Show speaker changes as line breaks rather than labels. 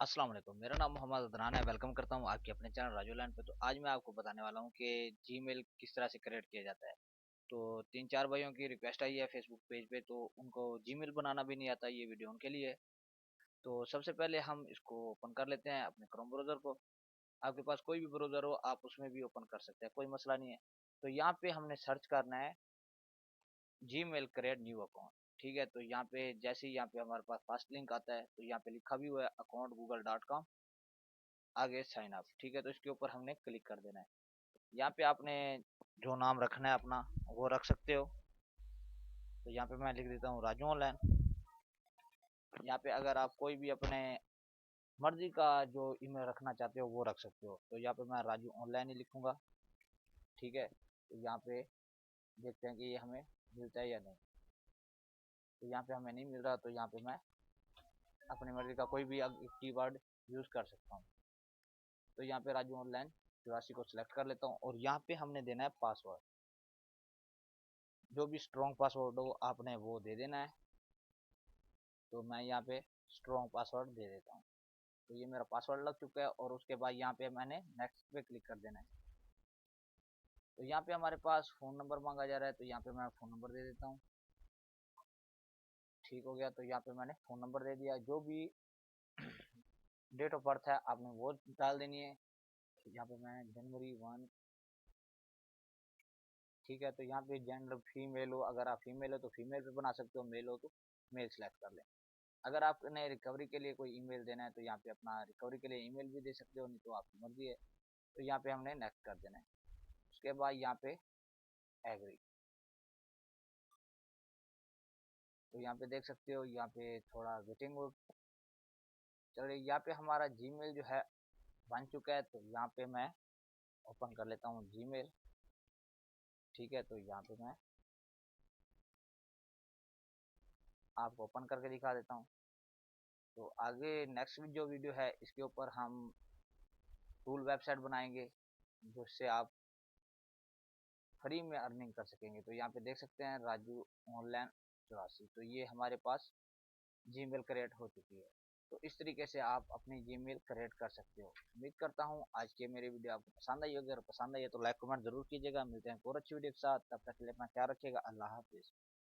अस्सलाम वालेकुम। मेरा नाम मोहम्मद अदनान है। वेलकम करता हूँ आपके अपने चैनल राजू लैंड पे। तो आज मैं आपको बताने वाला हूँ कि जीमेल किस तरह से क्रिएट किया जाता है। तो 3-4 भाइयों की रिक्वेस्ट आई है फेसबुक पेज पे, तो उनको जीमेल बनाना भी नहीं आता। ये वीडियो उनके लिए है। तो सबसे पहले हम इसको ओपन कर लेते हैं अपने क्रोम ब्राउज़र को। आपके पास कोई भी ब्राउज़र हो आप उसमें भी ओपन कर सकते हैं, कोई मसला नहीं है। तो यहाँ पे हमने सर्च करना है जीमेल क्रिएट न्यू अकाउंट। ठीक है, तो यहाँ पे जैसे ही यहाँ पे हमारे पास फर्स्ट लिंक आता है तो यहाँ पे लिखा भी हुआ है अकाउंट google.com, आगे साइन अप। ठीक है, तो इसके ऊपर हमने क्लिक कर देना है। यहाँ पे आपने जो नाम रखना है अपना वो रख सकते हो। तो यहाँ पे मैं लिख देता हूँ राजू ऑनलाइन। यहाँ पे अगर आप कोई भी अपने मर्जी का जो ईमेल रखना चाहते हो वो रख सकते हो। तो यहाँ पे मैं राजू ऑनलाइन ही लिखूंगा। ठीक है, तो यहाँ पे देखते हैं कि ये हमें मिलता है या नहीं। तो यहाँ पे हमें नहीं मिल रहा, तो यहाँ पे मैं अपनी मर्जी का कोई भी कीवर्ड यूज कर सकता हूँ। तो यहाँ पे राजू ऑनलाइन 84 को सिलेक्ट कर लेता हूँ और यहाँ पे हमने देना है पासवर्ड। जो भी स्ट्रॉन्ग पासवर्ड हो आपने वो दे देना है। तो मैं यहाँ पे स्ट्रॉन्ग पासवर्ड दे देता हूँ। तो ये मेरा पासवर्ड लग चुका है और उसके बाद यहाँ पे मैंने नेक्स्ट पे क्लिक कर देना है। तो यहाँ पे हमारे पास फ़ोन नंबर मांगा जा रहा है, तो यहाँ पे मैं फ़ोन नंबर दे देता हूँ। ठीक हो गया, तो यहाँ पे मैंने फ़ोन नंबर दे दिया। जो भी डेट ऑफ बर्थ है आपने वो डाल देनी है। यहाँ पे मैं जनवरी 1। ठीक है, तो यहाँ पे जेंडर फीमेल हो, अगर आप फीमेल हो तो फीमेल पे बना सकते हो, मेल हो तो मेल सेलेक्ट कर लें। अगर आपने रिकवरी के लिए कोई ईमेल देना है तो यहाँ पे अपना रिकवरी के लिए ईमेल भी दे सकते हो, नहीं तो आपकी मर्जी है। तो यहाँ पे हमने नेक्स्ट कर देना है। उसके बाद यहाँ पे एग्री। तो यहाँ पे देख सकते हो, यहाँ पे थोड़ा वेटिंग हो चल रही। यहाँ पे हमारा जीमेल जो है बन चुका है। तो यहाँ पे मैं ओपन कर लेता हूँ जीमेल। ठीक है, तो यहाँ पे मैं आपको ओपन करके दिखा देता हूँ। तो आगे नेक्स्ट जो वीडियो है इसके ऊपर हम टूल वेबसाइट बनाएंगे जिससे आप फ्री में अर्निंग कर सकेंगे। तो यहाँ पे देख सकते हैं राजू ऑनलाइन 84। तो ये हमारे पास जीमेल क्रिएट हो चुकी है। तो इस तरीके से आप अपनी जीमेल क्रिएट कर सकते हो। उम्मीद करता हूँ आज की मेरी वीडियो आपको पसंद आई होगी। अगर पसंद आई है तो लाइक कमेंट जरूर कीजिएगा। मिलते हैं एक और अच्छी वीडियो के साथ, तब तक के लिए अपना ख्याल रखिएगा। अल्लाह हाफिज़।